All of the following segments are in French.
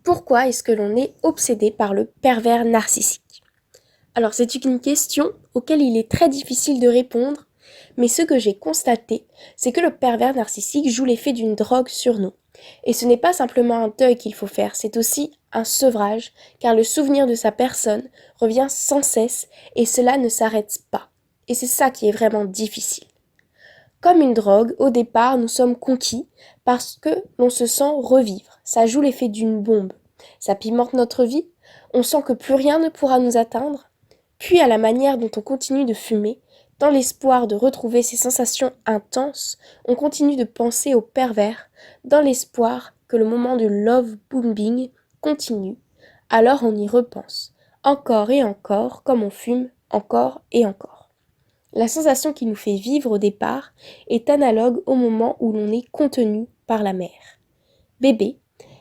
Pourquoi est-ce que l'on est obsédé par le pervers narcissique? Alors c'est une question auquel il est très difficile de répondre, mais ce que j'ai constaté, c'est que le pervers narcissique joue l'effet d'une drogue sur nous. Et ce n'est pas simplement un deuil qu'il faut faire, c'est aussi un sevrage, car le souvenir de sa personne revient sans cesse et cela ne s'arrête pas. Et c'est ça qui est vraiment difficile. Comme une drogue, au départ, nous sommes conquis parce que l'on se sent revivre. Ça joue l'effet d'une bombe. Ça pimente notre vie. On sent que plus rien ne pourra nous atteindre. Puis, à la manière dont on continue de fumer, dans l'espoir de retrouver ces sensations intenses, on continue de penser au pervers, dans l'espoir que le moment de love bombing continue. Alors on y repense, encore et encore, comme on fume encore et encore. La sensation qui nous fait vivre au départ est analogue au moment où l'on est contenu par la mère. Bébé,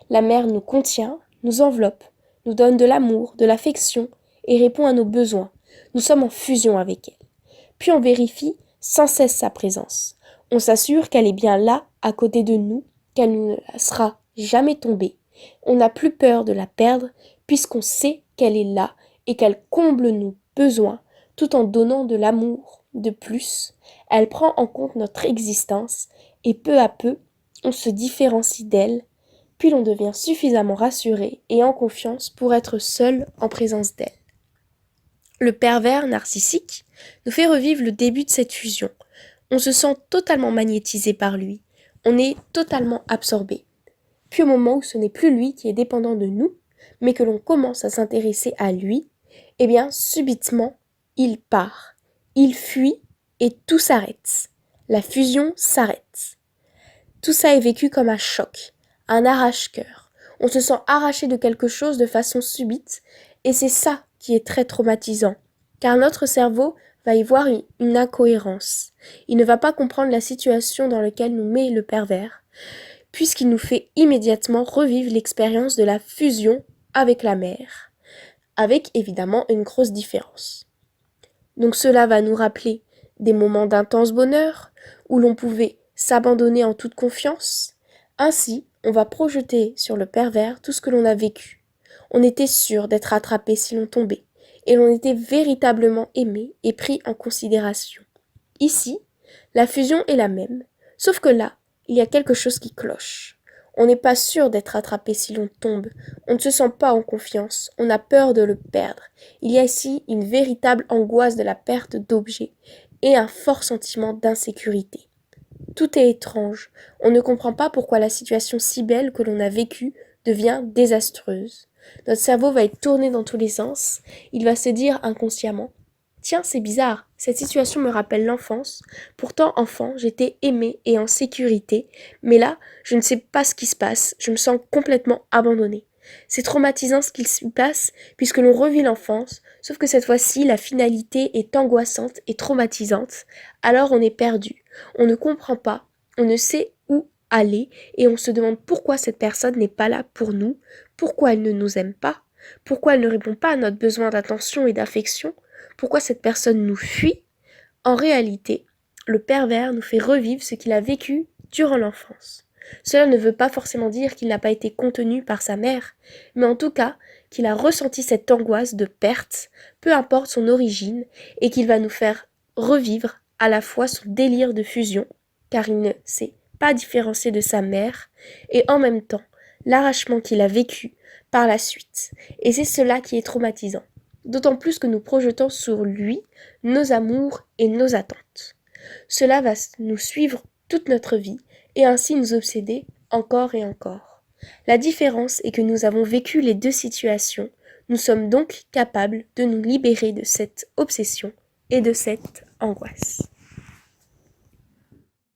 la mère nous contient, nous enveloppe, nous donne de l'amour, de l'affection et répond à nos besoins. Nous sommes en fusion avec elle. Puis on vérifie sans cesse sa présence. On s'assure qu'elle est bien là, à côté de nous, qu'elle ne laissera jamais tomber. On n'a plus peur de la perdre puisqu'on sait qu'elle est là et qu'elle comble nos besoins tout en donnant de l'amour. De plus, elle prend en compte notre existence et peu à peu, on se différencie d'elle, puis l'on devient suffisamment rassuré et en confiance pour être seul en présence d'elle. Le pervers narcissique nous fait revivre le début de cette fusion. On se sent totalement magnétisé par lui, on est totalement absorbé. Puis au moment où ce n'est plus lui qui est dépendant de nous, mais que l'on commence à s'intéresser à lui, eh bien subitement, il part. Il fuit et tout s'arrête. La fusion s'arrête. Tout ça est vécu comme un choc, un arrache-cœur. On se sent arraché de quelque chose de façon subite et c'est ça qui est très traumatisant. Car notre cerveau va y voir une incohérence. Il ne va pas comprendre la situation dans laquelle nous met le pervers, puisqu'il nous fait immédiatement revivre l'expérience de la fusion avec la mère, avec évidemment une grosse différence. Donc cela va nous rappeler des moments d'intense bonheur, où l'on pouvait s'abandonner en toute confiance. Ainsi, on va projeter sur le pervers tout ce que l'on a vécu. On était sûr d'être attrapé si l'on tombait, et l'on était véritablement aimé et pris en considération. Ici, la fusion est la même, sauf que là, il y a quelque chose qui cloche. On n'est pas sûr d'être attrapé si l'on tombe, on ne se sent pas en confiance, on a peur de le perdre. Il y a ici une véritable angoisse de la perte d'objets et un fort sentiment d'insécurité. Tout est étrange, on ne comprend pas pourquoi la situation si belle que l'on a vécue devient désastreuse. Notre cerveau va être tourné dans tous les sens, il va se dire inconsciemment: tiens, c'est bizarre, cette situation me rappelle l'enfance. Pourtant, enfant, j'étais aimé et en sécurité, mais là, je ne sais pas ce qui se passe, je me sens complètement abandonné. C'est traumatisant ce qu'il se passe, puisque l'on revit l'enfance, sauf que cette fois-ci, la finalité est angoissante et traumatisante. Alors on est perdu, on ne comprend pas, on ne sait où aller, et on se demande pourquoi cette personne n'est pas là pour nous, pourquoi elle ne nous aime pas, pourquoi elle ne répond pas à notre besoin d'attention et d'affection, pourquoi cette personne nous fuit. En réalité, le pervers nous fait revivre ce qu'il a vécu durant l'enfance. Cela ne veut pas forcément dire qu'il n'a pas été contenu par sa mère, mais en tout cas qu'il a ressenti cette angoisse de perte, peu importe son origine, et qu'il va nous faire revivre à la fois son délire de fusion, car il ne s'est pas différencié de sa mère, et en même temps l'arrachement qu'il a vécu par la suite. Et c'est cela qui est traumatisant. D'autant plus que nous projetons sur lui nos amours et nos attentes. Cela va nous suivre toute notre vie et ainsi nous obséder encore et encore. La différence est que nous avons vécu les deux situations, nous sommes donc capables de nous libérer de cette obsession et de cette angoisse.